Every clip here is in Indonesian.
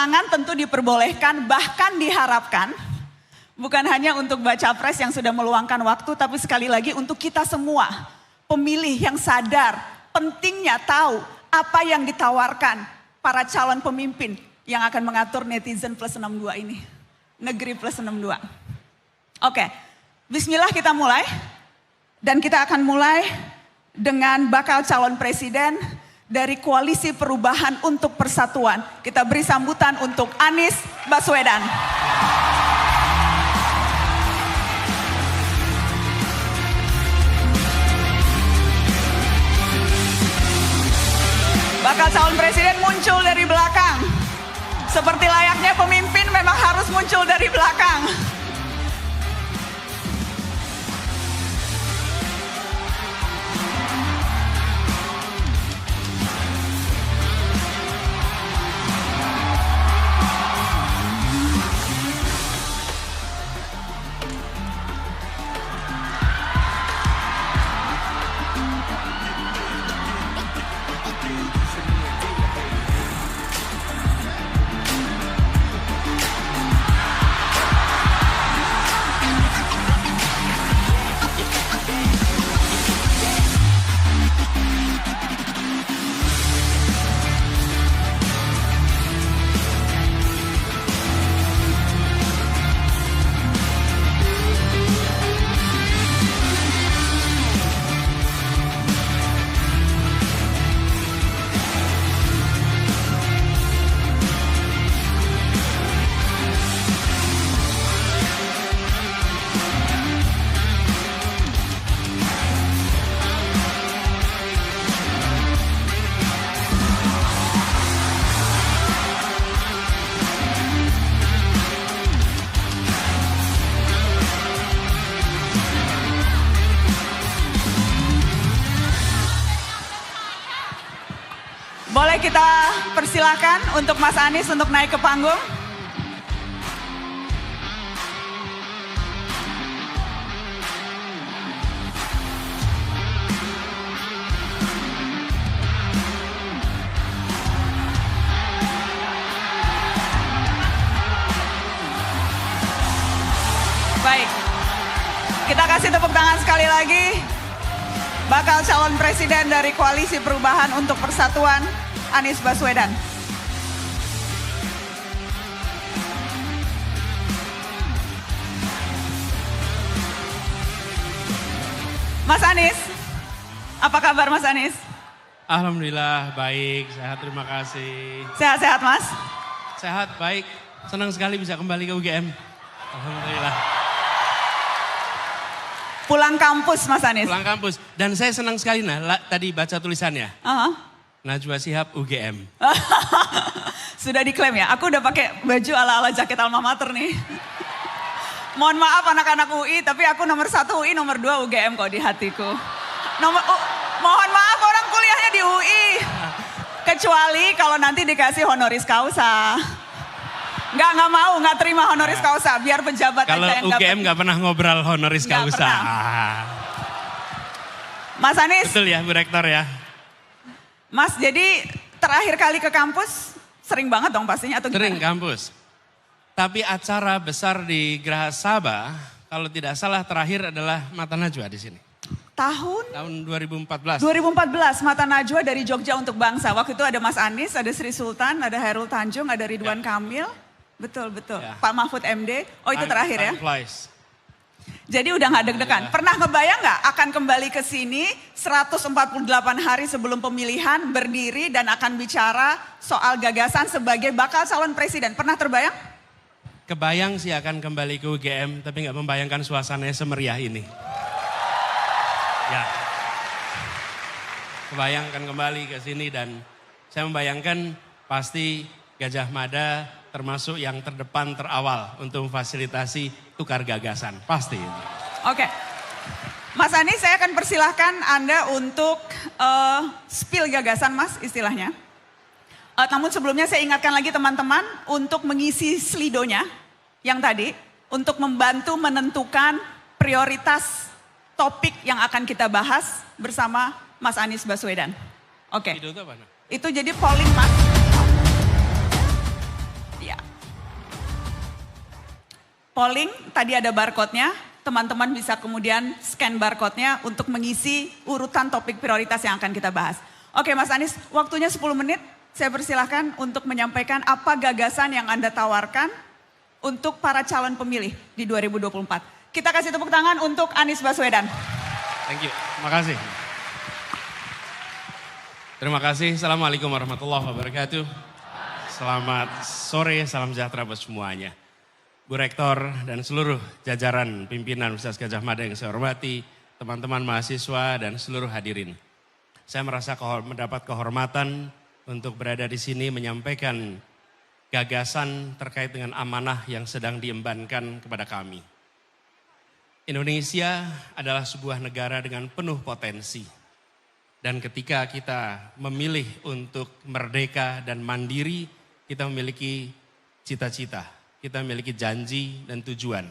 tangan tentu diperbolehkan, bahkan diharapkan. Bukan hanya untuk baca pres yang sudah meluangkan waktu, tapi sekali lagi untuk kita semua. Pemilih yang sadar, pentingnya tahu apa yang ditawarkan para calon pemimpin yang akan mengatur netizen plus 62 ini. Negeri plus 62. Oke, bismillah kita mulai. Dan kita akan mulai dengan bakal calon presiden dari Koalisi Perubahan untuk Persatuan. Kita beri sambutan untuk Anies Baswedan. Bakal calon presiden muncul dari belakang. Seperti layaknya pemimpin memang harus muncul dari belakang. Boleh kita persilakan untuk Mas Anies untuk naik ke panggung. Baik, kita kasih tepuk tangan sekali lagi. Bakal calon presiden dari Koalisi Perubahan untuk Persatuan, Anies Baswedan. Mas Anies, apa kabar Mas Anies? Alhamdulillah baik, sehat, terima kasih. Sehat-sehat Mas? Sehat, baik, senang sekali bisa kembali ke UGM. Alhamdulillah. Pulang kampus Mas Anies? Pulang kampus, dan saya senang sekali tadi baca tulisannya. Najwa Shihab UGM. Sudah diklaim ya, aku udah pakai baju ala-ala jaket alma mater nih. Mohon maaf anak-anak UI, tapi aku nomor 1 UI, nomor 2 UGM kok di hatiku. Mohon maaf orang kuliahnya di UI. Kecuali kalau nanti dikasih honoris causa. Nggak mau, nggak terima honoris causa, biar pejabat kalau aja yang UGM nggak pernah ngobrol honoris causa. Mas Anies. Betul ya Bu Rektor ya. Mas, jadi terakhir kali ke kampus sering banget dong pastinya atau gimana? Sering kampus. Tapi acara besar di Geraha Sabah, kalau tidak salah terakhir adalah Mata Najwa di sini. Tahun 2014. 2014 Mata Najwa dari Jogja untuk Bangsa. Waktu itu ada Mas Anies, ada Sri Sultan, ada Hairul Tanjung, ada Ridwan Kamil. Betul. Ya. Pak Mahfud MD. Oh itu terakhir ya. Flies. Jadi udah gak deg-degan. Pernah ngebayang gak akan kembali ke sini 148 hari sebelum pemilihan berdiri dan akan bicara soal gagasan sebagai bakal calon presiden. Pernah terbayang? Kebayang sih akan kembali ke UGM, tapi gak membayangkan suasananya semeriah ini. Ya. Kebayangkan kembali ke sini dan saya membayangkan pasti Gajah Mada termasuk yang terdepan terawal untuk memfasilitasi tukar gagasan. Pasti. Oke. Mas Anies, saya akan persilahkan Anda untuk spill gagasan Mas istilahnya. Namun sebelumnya saya ingatkan lagi teman-teman untuk mengisi slidonya yang tadi. Untuk membantu menentukan prioritas topik yang akan kita bahas bersama Mas Anies Baswedan. Oke. Itu apa? Itu jadi polling Mas. polling, tadi ada barcode-nya, teman-teman bisa kemudian scan barcode-nya untuk mengisi urutan topik prioritas yang akan kita bahas. Oke Mas Anies, waktunya 10 menit, saya persilahkan untuk menyampaikan apa gagasan yang Anda tawarkan untuk para calon pemilih di 2024. Kita kasih tepuk tangan untuk Anies Baswedan. Thank you, makasih. Terima kasih, Assalamualaikum warahmatullahi wabarakatuh. Selamat sore, salam sejahtera buat semuanya. Bu Rektor dan seluruh jajaran pimpinan Universitas Gadjah Mada yang saya hormati, teman-teman mahasiswa dan seluruh hadirin. Saya merasa mendapat kehormatan untuk berada di sini menyampaikan gagasan terkait dengan amanah yang sedang diembankan kepada kami. Indonesia adalah sebuah negara dengan penuh potensi. Dan ketika kita memilih untuk merdeka dan mandiri, kita memiliki cita-cita, kita memiliki janji dan tujuan.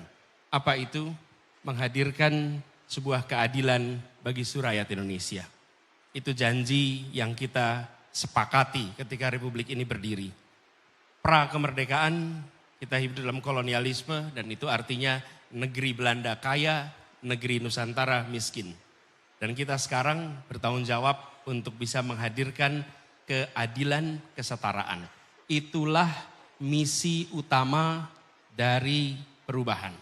Apa itu? Menghadirkan sebuah keadilan bagi rakyat Indonesia. Itu janji yang kita sepakati ketika Republik ini berdiri. Pra kemerdekaan kita hidup dalam kolonialisme dan itu artinya negeri Belanda kaya, negeri Nusantara miskin. Dan kita sekarang bertanggung jawab untuk bisa menghadirkan keadilan, kesetaraan. Itulah misi utama dari perubahan.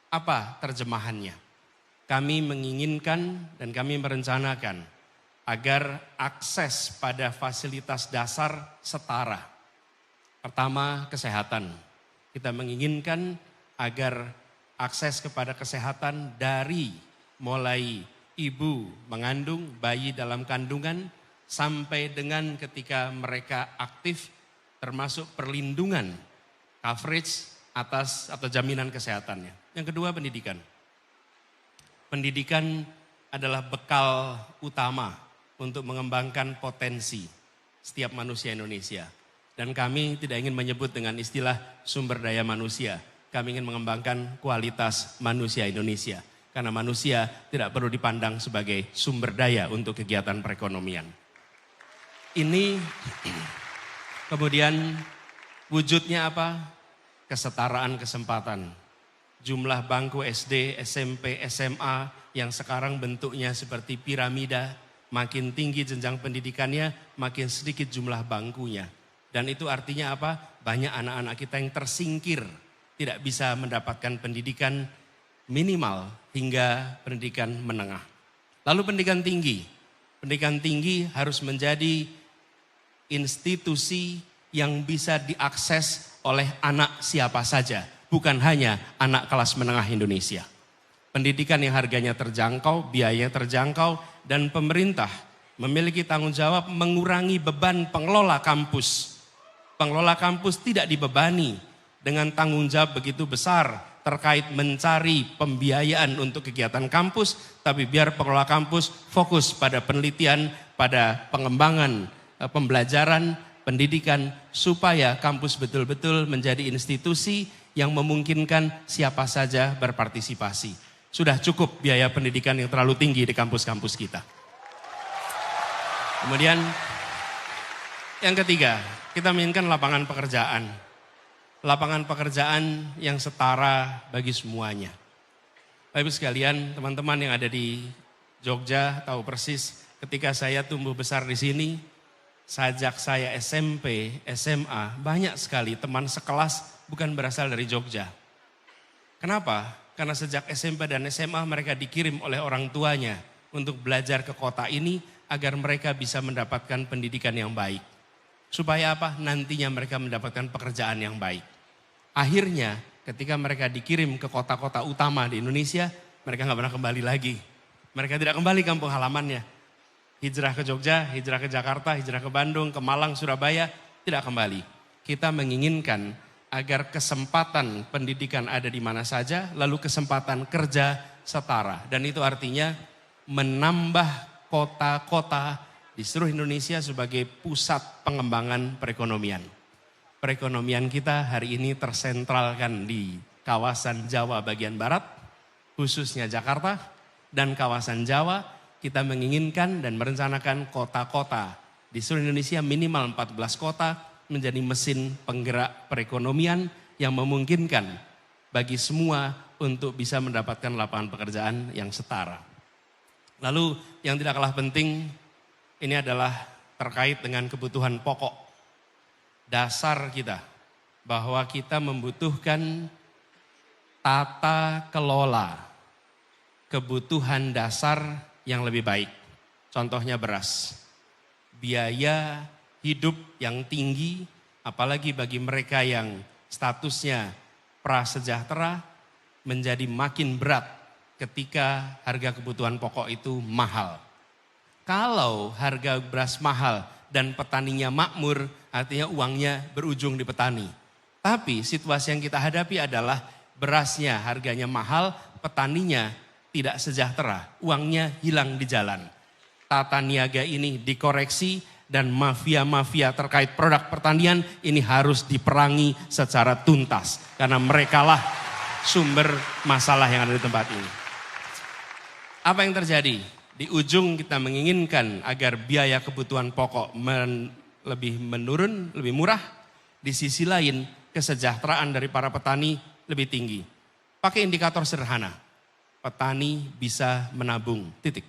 Apa terjemahannya? Kami menginginkan dan kami merencanakan agar akses pada fasilitas dasar setara. Pertama, kesehatan. Kita menginginkan agar akses kepada kesehatan dari mulai ibu mengandung, bayi dalam kandungan, sampai dengan ketika mereka aktif, termasuk perlindungan, coverage atas atau jaminan kesehatannya. Yang kedua, pendidikan. Pendidikan adalah bekal utama untuk mengembangkan potensi setiap manusia Indonesia. Dan kami tidak ingin menyebut dengan istilah sumber daya manusia. Kami ingin mengembangkan kualitas manusia Indonesia. Karena manusia tidak perlu dipandang sebagai sumber daya untuk kegiatan perekonomian. Ini kemudian wujudnya apa? Kesetaraan kesempatan. Jumlah bangku SD, SMP, SMA yang sekarang bentuknya seperti piramida, makin tinggi jenjang pendidikannya, makin sedikit jumlah bangkunya. Dan itu artinya apa? Banyak anak-anak kita yang tersingkir, tidak bisa mendapatkan pendidikan minimal hingga pendidikan menengah. Lalu pendidikan tinggi. Pendidikan tinggi harus menjadi institusi yang bisa diakses oleh anak siapa saja, bukan hanya anak kelas menengah Indonesia. Pendidikan yang harganya terjangkau, biayanya terjangkau, dan pemerintah memiliki tanggung jawab mengurangi beban pengelola kampus. Pengelola kampus tidak dibebani dengan tanggung jawab begitu besar terkait mencari pembiayaan untuk kegiatan kampus, tapi biar pengelola kampus fokus pada penelitian, pada pengembangan pembelajaran, pendidikan, supaya kampus betul-betul menjadi institusi yang memungkinkan siapa saja berpartisipasi. Sudah cukup biaya pendidikan yang terlalu tinggi di kampus-kampus kita. Kemudian yang ketiga, kita menginginkan lapangan pekerjaan. Lapangan pekerjaan yang setara bagi semuanya. Bapak Ibu sekalian, teman-teman yang ada di Jogja tahu persis ketika saya tumbuh besar di sini, sejak saya SMP, SMA, banyak sekali teman sekelas bukan berasal dari Jogja. Kenapa? Karena sejak SMP dan SMA mereka dikirim oleh orang tuanya untuk belajar ke kota ini agar mereka bisa mendapatkan pendidikan yang baik. Supaya apa? Nantinya mereka mendapatkan pekerjaan yang baik. Akhirnya ketika mereka dikirim ke kota-kota utama di Indonesia, mereka nggak pernah kembali lagi. Mereka tidak kembali kampung halamannya. Hijrah ke Jogja, hijrah ke Jakarta, hijrah ke Bandung, ke Malang, Surabaya, tidak kembali. Kita menginginkan agar kesempatan pendidikan ada di mana saja, lalu kesempatan kerja setara. Dan itu artinya menambah kota-kota di seluruh Indonesia sebagai pusat pengembangan perekonomian. Perekonomian kita hari ini tersentralkan di kawasan Jawa bagian barat, khususnya Jakarta, dan kawasan Jawa. Kita menginginkan dan merencanakan kota-kota di seluruh Indonesia minimal 14 kota menjadi mesin penggerak perekonomian yang memungkinkan bagi semua untuk bisa mendapatkan lapangan pekerjaan yang setara. Lalu yang tidak kalah penting, ini adalah terkait dengan kebutuhan pokok dasar kita, bahwa kita membutuhkan tata kelola kebutuhan dasar yang lebih baik. Contohnya beras. Biaya hidup yang tinggi, apalagi bagi mereka yang statusnya prasejahtera, menjadi makin berat ketika harga kebutuhan pokok itu mahal. Kalau harga beras mahal dan petaninya makmur, artinya uangnya berujung di petani. Tapi situasi yang kita hadapi adalah berasnya harganya mahal, petaninya tidak sejahtera, uangnya hilang di jalan. Tata niaga ini dikoreksi dan mafia-mafia terkait produk pertanian ini harus diperangi secara tuntas. Karena merekalah sumber masalah yang ada di tempat ini. Apa yang terjadi? Di ujung kita menginginkan agar biaya kebutuhan pokok lebih menurun, lebih murah. Di sisi lain kesejahteraan dari para petani lebih tinggi. Pakai indikator sederhana. Petani bisa menabung, titik.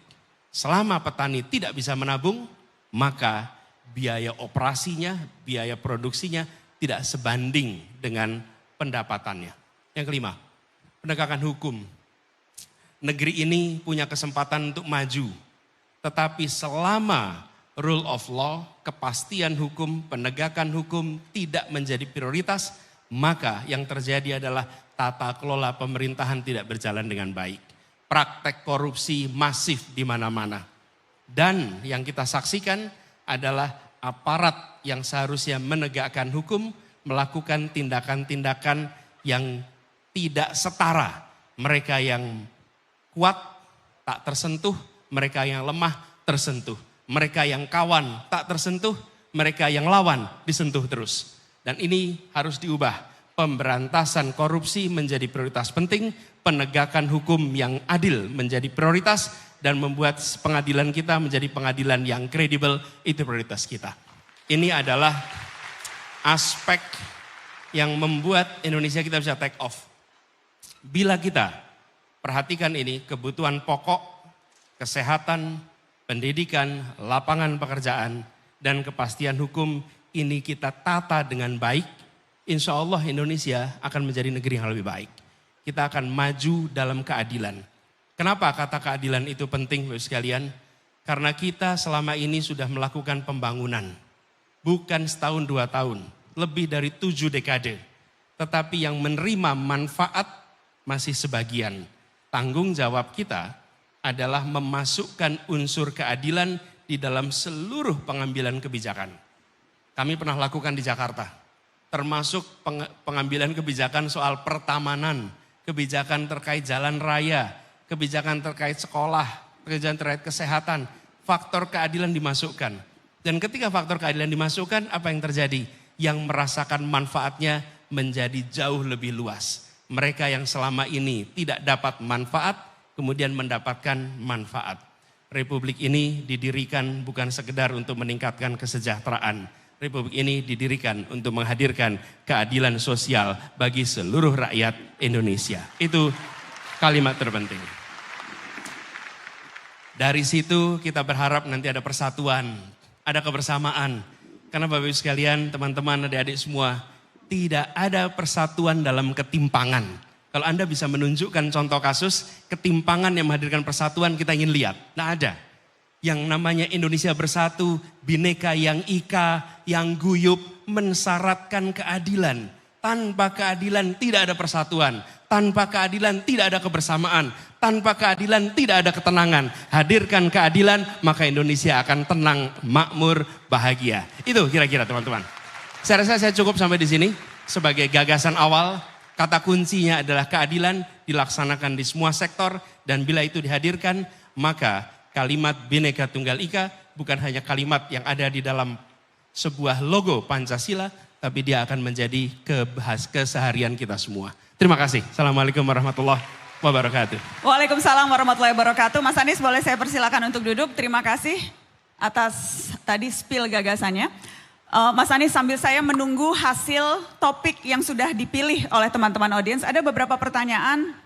Selama petani tidak bisa menabung, maka biaya operasinya, biaya produksinya tidak sebanding dengan pendapatannya. Yang kelima, penegakan hukum. Negeri ini punya kesempatan untuk maju. Tetapi selama rule of law, kepastian hukum, penegakan hukum tidak menjadi prioritas, maka yang terjadi adalah tata kelola pemerintahan tidak berjalan dengan baik. Praktek korupsi masif di mana-mana. Dan yang kita saksikan adalah aparat yang seharusnya menegakkan hukum, melakukan tindakan-tindakan yang tidak setara. Mereka yang kuat tak tersentuh, mereka yang lemah tersentuh. Mereka yang kawan tak tersentuh, mereka yang lawan disentuh terus. Dan ini harus diubah. Pemberantasan korupsi menjadi prioritas penting, penegakan hukum yang adil menjadi prioritas, dan membuat pengadilan kita menjadi pengadilan yang kredibel, itu prioritas kita. Ini adalah aspek yang membuat Indonesia kita bisa take off. Bila kita perhatikan ini, kebutuhan pokok, kesehatan, pendidikan, lapangan pekerjaan, dan kepastian hukum ini kita tata dengan baik, insya Allah Indonesia akan menjadi negeri yang lebih baik. Kita akan maju dalam keadilan. Kenapa kata keadilan itu penting Bapak sekalian? Karena kita selama ini sudah melakukan pembangunan. Bukan setahun 2 tahun, lebih dari 7 dekade. Tetapi yang menerima manfaat masih sebagian. Tanggung jawab kita adalah memasukkan unsur keadilan di dalam seluruh pengambilan kebijakan. Kami pernah lakukan di Jakarta, termasuk pengambilan kebijakan soal pertamanan, kebijakan terkait jalan raya, kebijakan terkait sekolah, kebijakan terkait kesehatan, faktor keadilan dimasukkan. Dan ketika faktor keadilan dimasukkan, apa yang terjadi? Yang merasakan manfaatnya menjadi jauh lebih luas. Mereka yang selama ini tidak dapat manfaat, kemudian mendapatkan manfaat. Republik ini didirikan bukan sekedar untuk meningkatkan kesejahteraan. Republik ini didirikan untuk menghadirkan keadilan sosial bagi seluruh rakyat Indonesia. Itu kalimat terpenting. Dari situ kita berharap nanti ada persatuan, ada kebersamaan. Karena Bapak Ibu sekalian, teman-teman, adik-adik semua, tidak ada persatuan dalam ketimpangan. Kalau Anda bisa menunjukkan contoh kasus ketimpangan yang menghadirkan persatuan, kita ingin lihat. Tidak ada. Yang namanya Indonesia bersatu, bineka yang ika, yang guyup, mensyaratkan keadilan. Tanpa keadilan tidak ada persatuan. Tanpa keadilan tidak ada kebersamaan. Tanpa keadilan tidak ada ketenangan. Hadirkan keadilan, maka Indonesia akan tenang, makmur, bahagia. Itu kira-kira teman-teman. Saya rasa saya cukup sampai di sini. Sebagai gagasan awal, kata kuncinya adalah keadilan dilaksanakan di semua sektor. Dan bila itu dihadirkan, maka kalimat Bhinneka Tunggal Ika bukan hanya kalimat yang ada di dalam sebuah logo Pancasila, tapi dia akan menjadi keseharian kita semua. Terima kasih. Assalamualaikum warahmatullahi wabarakatuh. Waalaikumsalam warahmatullahi wabarakatuh. Mas Anies boleh saya persilakan untuk duduk. Terima kasih atas tadi spill gagasannya. Mas Anies, sambil saya menunggu hasil topik yang sudah dipilih oleh teman-teman audiens, ada beberapa pertanyaan